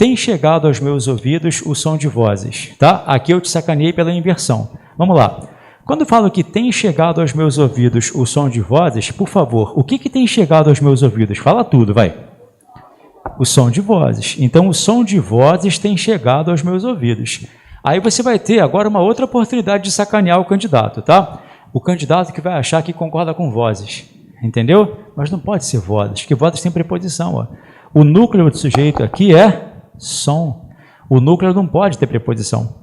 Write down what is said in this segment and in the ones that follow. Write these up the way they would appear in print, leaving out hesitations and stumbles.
Tem chegado aos meus ouvidos o som de vozes, tá? Aqui eu te sacaneei pela inversão. Vamos lá. Quando eu falo que tem chegado aos meus ouvidos o som de vozes, por favor, o que tem chegado aos meus ouvidos? Fala tudo, vai. O som de vozes. Então, o som de vozes tem chegado aos meus ouvidos. Aí você vai ter agora uma outra oportunidade de sacanear o candidato, tá? O candidato que vai achar que concorda com vozes, entendeu? Mas não pode ser vozes, porque vozes tem preposição, ó. O núcleo do sujeito aqui é som. O núcleo não pode ter preposição.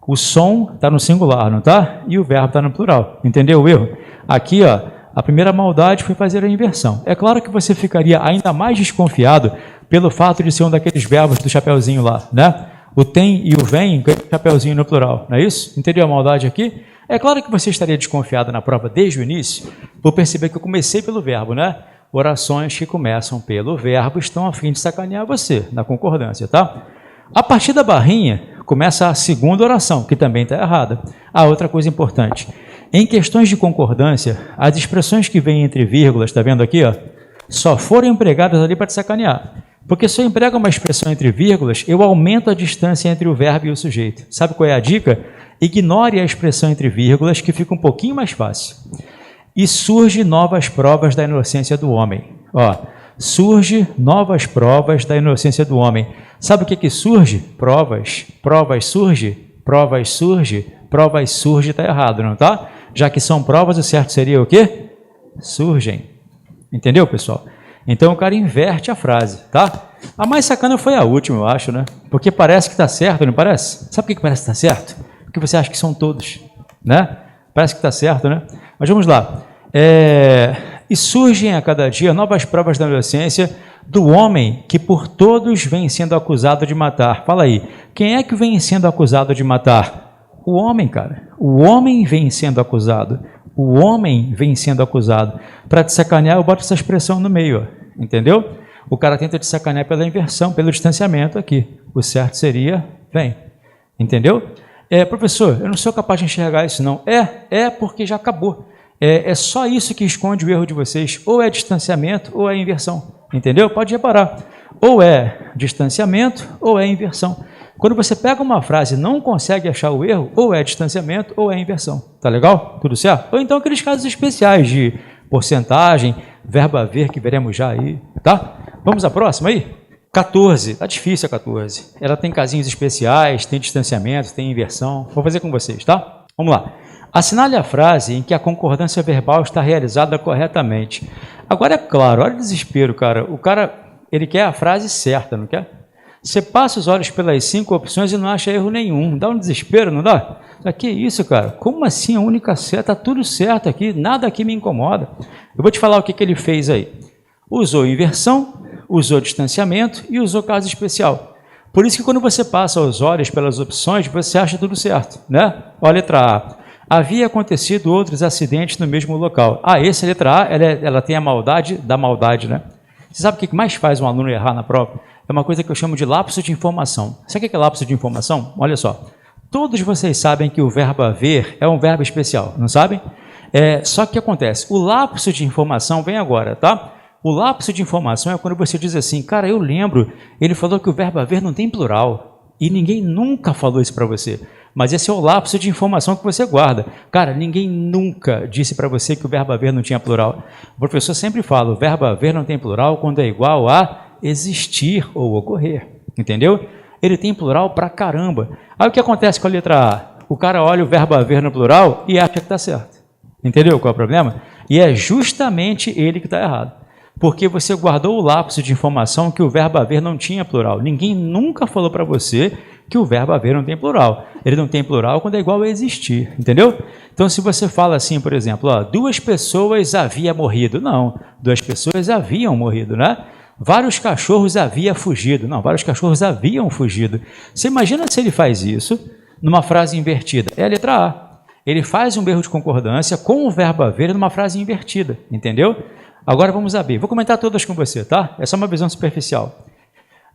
O som está no singular, não está? E o verbo está no plural. Entendeu o erro? Aqui, ó, a primeira maldade foi fazer a inversão. É claro que você ficaria ainda mais desconfiado pelo fato de ser um daqueles verbos do chapeuzinho lá, né? O tem e o vem ganha chapeuzinho no plural, não é isso? Entendeu a maldade aqui? É claro que você estaria desconfiado na prova desde o início, por perceber que eu comecei pelo verbo, né? Orações que começam pelo verbo estão a fim de sacanear você, na concordância, tá? A partir da barrinha, começa a segunda oração, que também está errada. Outra coisa importante. Em questões de concordância, as expressões que vêm entre vírgulas, está vendo aqui, ó, só foram empregadas ali para te sacanear. Porque se eu emprego uma expressão entre vírgulas, eu aumento a distância entre o verbo e o sujeito. Sabe qual é a dica? Ignore a expressão entre vírgulas, que fica um pouquinho mais fácil. E surge novas provas da inocência do homem. Ó, surge novas provas da inocência do homem. Sabe o que surge? Provas. Provas surge. Provas surge. Provas surge, está errado, não tá? Já que são provas, o certo seria o quê? Surgem. Entendeu, pessoal? Então o cara inverte a frase, tá? A mais sacana foi a última, eu acho, né? Porque parece que está certo, não parece? Sabe por que parece que está certo? Porque você acha que são todos, né? Parece que está certo, né? Mas vamos lá. E surgem a cada dia novas provas da inocência do homem que por todos vem sendo acusado de matar. Fala aí, quem é que vem sendo acusado de matar? O homem, cara. O homem vem sendo acusado. O homem vem sendo acusado. Para te sacanear, eu boto essa expressão no meio, ó. Entendeu? O cara tenta te sacanear pela inversão, pelo distanciamento aqui. O certo seria, vem. Entendeu? Professor, eu não sou capaz de enxergar isso, não. Porque já acabou. É só isso que esconde o erro de vocês. Ou é distanciamento ou é inversão. Entendeu? Pode reparar. Ou é distanciamento ou é inversão. Quando você pega uma frase e não consegue achar o erro, ou é distanciamento ou é inversão. Tá legal? Tudo certo? Ou então aqueles casos especiais de porcentagem, verbo haver, que veremos já aí, tá? Vamos à próxima aí? 14. Tá difícil a 14. Ela tem casinhos especiais, tem distanciamento, tem inversão. Vou fazer com vocês, tá? Vamos lá. Assinale a frase em que a concordância verbal está realizada corretamente. Agora é claro, olha o desespero, cara. O cara, ele quer a frase certa, não quer? Você passa os olhos pelas 5 opções e não acha erro nenhum. Dá um desespero, não dá? Que isso, cara? Como assim a única certa? Está tudo certo aqui, nada aqui me incomoda. Eu vou te falar o que ele fez aí. Usou inversão, usou distanciamento e usou caso especial. Por isso que quando você passa os olhos pelas opções, você acha tudo certo, né? Olha a letra A. Havia acontecido outros acidentes no mesmo local. Essa letra A, ela tem a maldade da maldade, né? Você sabe o que mais faz um aluno errar na prova? É uma coisa que eu chamo de lapso de informação. Sabe o que é lapso de informação? Olha só. Todos vocês sabem que o verbo haver é um verbo especial, não sabem? Só que acontece, o lapso de informação vem agora, tá? O lapso de informação é quando você diz assim, cara, eu lembro, ele falou que o verbo haver não tem plural. E ninguém nunca falou isso para você. Mas esse é o lapso de informação que você guarda. Cara, ninguém nunca disse para você que o verbo haver não tinha plural. O professor sempre fala, o verbo haver não tem plural quando é igual a existir ou ocorrer. Entendeu? Ele tem plural pra caramba. Aí o que acontece com a letra A? O cara olha o verbo haver no plural e acha que está certo. Entendeu qual é o problema? E é justamente ele que está errado. Porque você guardou o lapso de informação que o verbo haver não tinha plural. Ninguém nunca falou para você que o verbo haver não tem plural. Ele não tem plural quando é igual a existir, entendeu? Então, se você fala assim, por exemplo, 2 pessoas haviam morrido. Não, 2 pessoas haviam morrido, né? Vários cachorros haviam fugido. Não, vários cachorros haviam fugido. Você imagina se ele faz isso numa frase invertida? É a letra A. Ele faz um erro de concordância com o verbo haver numa frase invertida, entendeu? Agora vamos a B. Vou comentar todas com você, tá? É só uma visão superficial.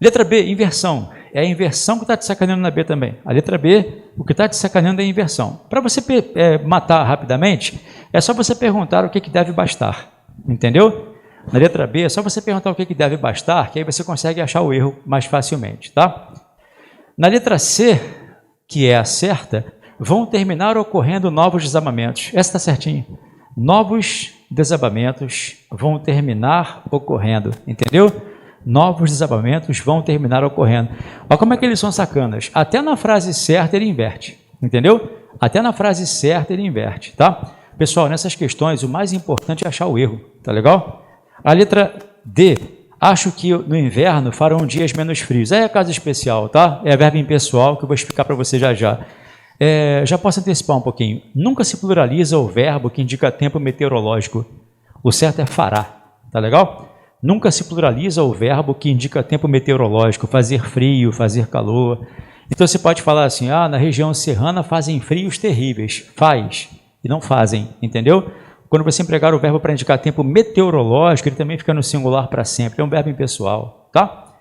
Letra B, inversão. É a inversão que está te sacaneando na B também. A letra B, o que está te sacaneando é a inversão. Para você matar rapidamente, é só você perguntar o que deve bastar. Entendeu? Na letra B, é só você perguntar o que deve bastar, que aí você consegue achar o erro mais facilmente, tá? Na letra C, que é a certa, vão terminar ocorrendo novos desabamentos. Essa está certinha. Novos desabamentos vão terminar ocorrendo, entendeu? Novos desabamentos vão terminar ocorrendo. Olha como é que eles são sacanas. Até na frase certa ele inverte, entendeu? Até na frase certa ele inverte, tá? Pessoal, nessas questões o mais importante é achar o erro, tá legal? A letra D, acho que no inverno farão dias menos frios. É caso especial, tá? É verbo impessoal que eu vou explicar para você já já. Já posso antecipar um pouquinho. Nunca se pluraliza o verbo que indica tempo meteorológico. O certo é fará, tá legal? Nunca se pluraliza o verbo que indica tempo meteorológico, fazer frio, fazer calor. Então você pode falar assim, na região serrana fazem frios terríveis. Faz, e não fazem, entendeu? Quando você empregar o verbo para indicar tempo meteorológico, ele também fica no singular para sempre. É um verbo impessoal, tá?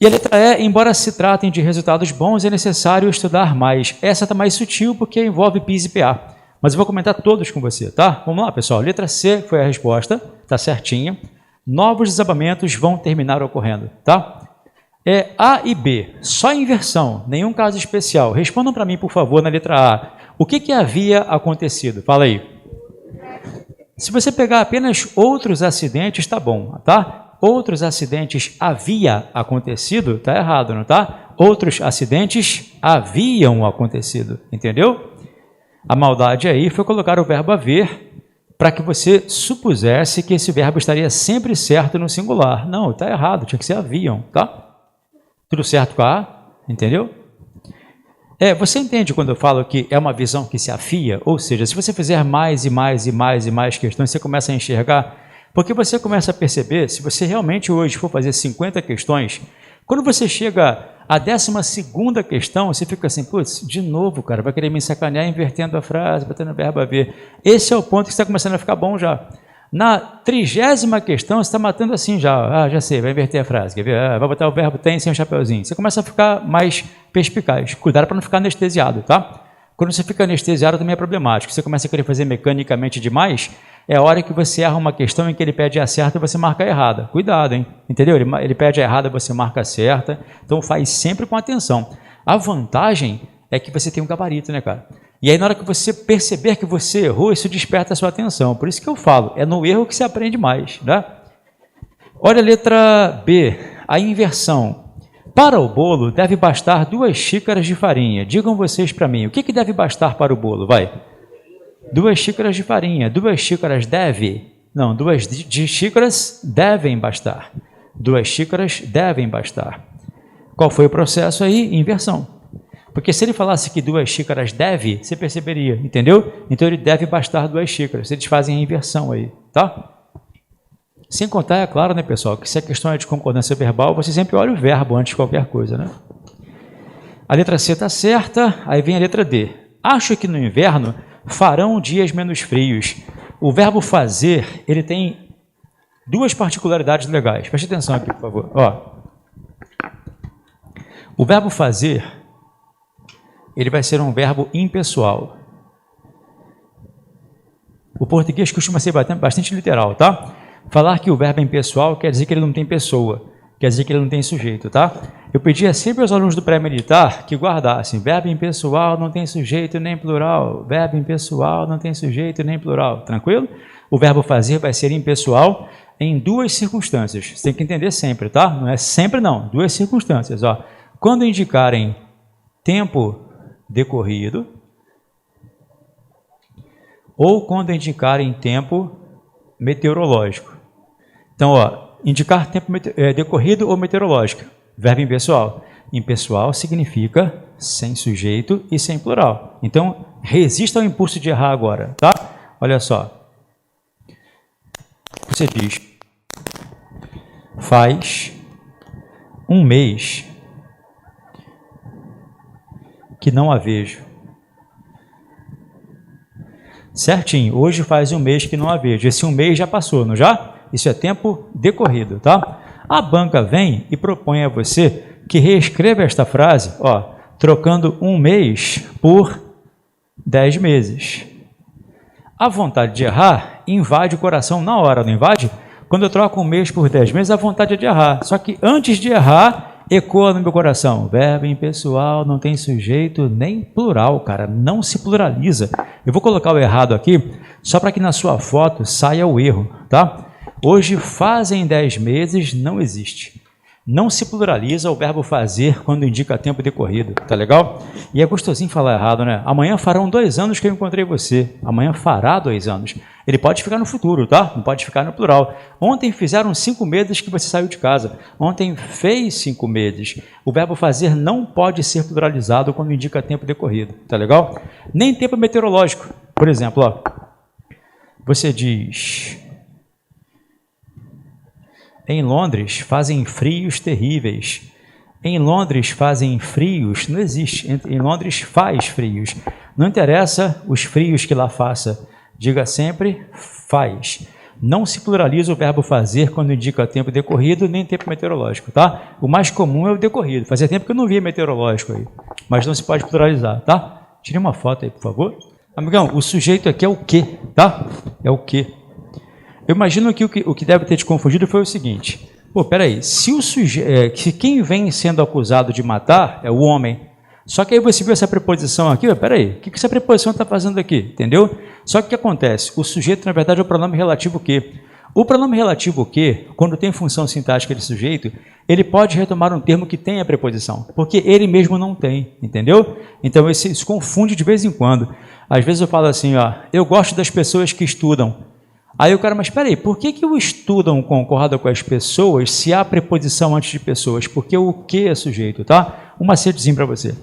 E a letra E, embora se tratem de resultados bons, é necessário estudar mais. Essa está mais sutil porque envolve PIS e PA. Mas eu vou comentar todos com você, tá? Vamos lá, pessoal. Letra C foi a resposta, tá certinha. Novos desabamentos vão terminar ocorrendo, tá? A e B, só inversão, nenhum caso especial. Respondam para mim, por favor, na letra A. O que havia acontecido? Fala aí. Se você pegar apenas outros acidentes, tá bom, tá? Outros acidentes havia acontecido, tá errado, não tá? Outros acidentes haviam acontecido, entendeu? A maldade aí foi colocar o verbo haver para que você supusesse que esse verbo estaria sempre certo no singular. Não, está errado, tinha que ser haviam, tá? Tudo certo com a A? Entendeu? Você entende quando eu falo que é uma visão que se afia? Ou seja, se você fizer mais e mais e mais e mais questões, você começa a enxergar, porque você começa a perceber, se você realmente hoje for fazer 50 questões, quando você chega à 12ª questão, você fica assim, putz, de novo, cara, vai querer me sacanear invertendo a frase, botando o verbo haver. Esse é o ponto que está começando a ficar bom já. Na 30ª questão, você está matando assim já. Já sei, vai inverter a frase, quer ver? Vai botar o verbo tem sem o chapeuzinho. Você começa a ficar mais perspicaz. Cuidado para não ficar anestesiado, tá? Quando você fica anestesiado também é problemático. Você começa a querer fazer mecanicamente demais, é a hora que você erra uma questão em que ele pede a certa e você marca a errada. Cuidado, hein? Entendeu? Ele pede a errada, você marca a certa. Então faz sempre com atenção. A vantagem é que você tem um gabarito, né, cara? E aí na hora que você perceber que você errou, isso desperta a sua atenção. Por isso que eu falo, é no erro que se aprende mais, né? Olha a letra B, a inversão. Para o bolo deve bastar 2 xícaras de farinha. Digam vocês para mim, o que deve bastar para o bolo? Vai. 2 xícaras de farinha. 2 xícaras deve? Não, 2 xícaras devem bastar. 2 xícaras devem bastar. Qual foi o processo aí? Inversão. Porque se ele falasse que 2 xícaras deve, você perceberia, entendeu? Então ele deve bastar 2 xícaras. Eles fazem a inversão aí, tá? Sem contar, é claro, né, pessoal, que se a questão é de concordância verbal, você sempre olha o verbo antes de qualquer coisa, né? A letra C está certa, aí vem a letra D. Acho que no inverno farão dias menos frios. O verbo fazer, ele tem 2 particularidades legais. Preste atenção aqui, por favor. O verbo fazer, ele vai ser um verbo impessoal. O português costuma ser bastante literal, tá? Falar que o verbo é impessoal quer dizer que ele não tem pessoa, quer dizer que ele não tem sujeito, tá? Eu pedia sempre aos alunos do pré-militar que guardassem verbo impessoal não tem sujeito nem plural, verbo impessoal não tem sujeito nem plural, tranquilo? O verbo fazer vai ser impessoal em 2 circunstâncias, você tem que entender sempre, tá? Não é sempre não, 2 circunstâncias, ó. Quando indicarem tempo decorrido ou quando indicarem tempo meteorológico. Então, indicar tempo decorrido ou meteorológico, verbo impessoal. Impessoal significa sem sujeito e sem plural. Então, resista ao impulso de errar agora, tá? Olha só. Você diz, faz 1 mês que não a vejo. Certinho, hoje faz 1 mês que não a vejo. Esse 1 mês já passou, não já? Isso é tempo decorrido, tá? A banca vem e propõe a você que reescreva esta frase, trocando 1 mês por 10 meses. A vontade de errar invade o coração na hora, não invade? Quando eu troco um mês por 10 meses, a vontade é de errar. Só que antes de errar, ecoa no meu coração. Verbo impessoal não tem sujeito nem plural, cara. Não se pluraliza. Eu vou colocar o errado aqui, só para que na sua foto saia o erro, tá? Hoje, fazem 10 meses, não existe. Não se pluraliza o verbo fazer quando indica tempo decorrido, tá legal? E é gostosinho falar errado, né? Amanhã farão 2 anos que eu encontrei você. Amanhã fará 2 anos. Ele pode ficar no futuro, tá? Não pode ficar no plural. Ontem fizeram 5 meses que você saiu de casa. Ontem fez 5 meses. O verbo fazer não pode ser pluralizado quando indica tempo decorrido, tá legal? Nem tempo meteorológico. Por exemplo, ó, você diz... Em Londres fazem frios terríveis. Em Londres fazem frios, não existe. Em Londres faz frios. Não interessa os frios que lá faça. Diga sempre faz. Não se pluraliza o verbo fazer quando indica tempo decorrido, nem tempo meteorológico, tá? O mais comum é o decorrido. Fazia tempo que eu não via meteorológico aí. Mas não se pode pluralizar, tá? Tire uma foto aí, por favor. Amigão, o sujeito aqui é o que, tá? É o que. Eu imagino que o que deve ter te confundido foi o seguinte. Pô, peraí, se quem vem sendo acusado de matar é o homem, só que aí você viu essa preposição aqui, peraí, o que essa preposição está fazendo aqui, entendeu? Só que o que acontece? O sujeito, na verdade, é o pronome relativo que. O pronome relativo que, quando tem função sintática de sujeito, ele pode retomar um termo que tem a preposição, porque ele mesmo não tem, entendeu? Então isso confunde de vez em quando. Às vezes eu falo assim, ó, eu gosto das pessoas que estudam. Aí o cara, mas espera aí, por que o estudam concorda com as pessoas se há preposição antes de pessoas? Porque o que é sujeito, tá? Um macetezinho para você.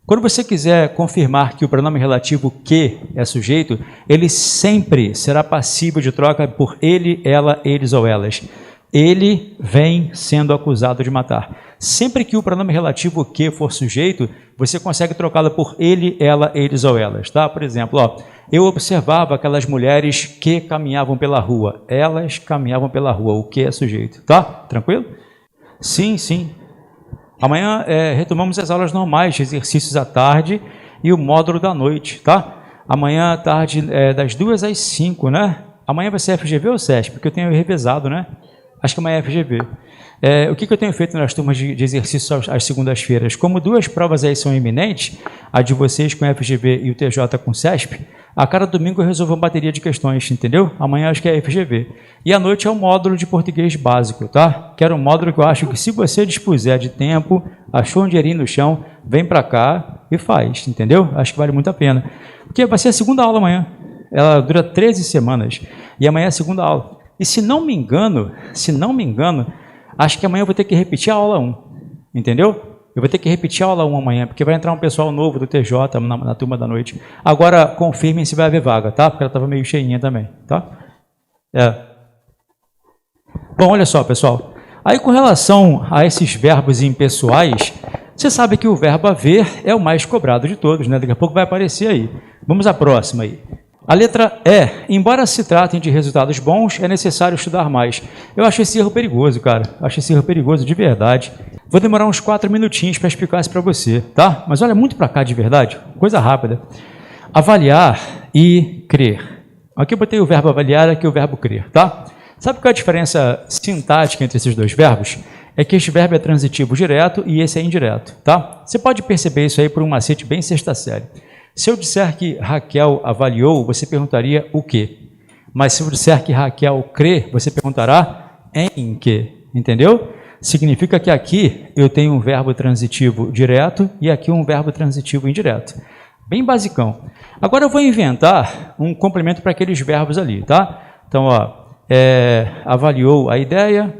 Quando você quiser confirmar que o pronome relativo que é sujeito, ele sempre será passível de troca por ele, ela, eles ou elas. Ele vem sendo acusado de matar. Sempre que o pronome relativo que for sujeito, você consegue trocá-lo por ele, ela, eles ou elas, tá? Por exemplo, ó, eu observava aquelas mulheres que caminhavam pela rua. Elas caminhavam pela rua. O que é sujeito, tá? Tranquilo? Sim, sim. Amanhã retomamos as aulas normais de exercícios à tarde e o módulo da noite, tá? Amanhã à tarde, das 2 às 5, né? Amanhã vai ser FGV ou SESP? Porque eu tenho revezado, né? Acho que amanhã é FGV. O que eu tenho feito nas turmas de exercício às segundas-feiras? Como 2 provas aí são iminentes, a de vocês com FGV e o TJ com SESP, a cada domingo eu resolvo uma bateria de questões, entendeu? Amanhã acho que é FGV. E à noite é um módulo de português básico, tá? Que era um módulo que eu acho que se você dispuser de tempo, achou um dinheirinho no chão, vem para cá e faz, entendeu? Acho que vale muito a pena. Porque vai ser a segunda aula amanhã. Ela dura 13 semanas. E amanhã é a segunda aula. E se não me engano, acho que amanhã eu vou ter que repetir a aula 1, entendeu? Eu vou ter que repetir a aula 1 amanhã, porque vai entrar um pessoal novo do TJ na turma da noite. Agora, confirmem se vai haver vaga, tá? Porque ela estava meio cheinha também, tá? Bom, olha só, pessoal. Aí, com relação a esses verbos impessoais, você sabe que o verbo haver é o mais cobrado de todos, né? Daqui a pouco vai aparecer aí. Vamos à próxima aí. A letra E, embora se tratem de resultados bons, é necessário estudar mais. Eu acho esse erro perigoso, cara. Acho esse erro perigoso de verdade. Vou demorar uns 4 minutinhos para explicar isso para você, tá? Mas olha muito para cá de verdade, coisa rápida. Avaliar e crer. Aqui eu botei o verbo avaliar, aqui o verbo crer, tá? Sabe qual é a diferença sintática entre esses dois verbos? É que este verbo é transitivo direto e esse é indireto, tá? Você pode perceber isso aí por um macete bem sexta série. Se eu disser que Raquel avaliou, você perguntaria o quê? Mas se eu disser que Raquel crê, você perguntará em quê? Entendeu? Significa que aqui eu tenho um verbo transitivo direto e aqui um verbo transitivo indireto. Bem basicão. Agora eu vou inventar um complemento para aqueles verbos ali, tá? Então, ó, avaliou a ideia,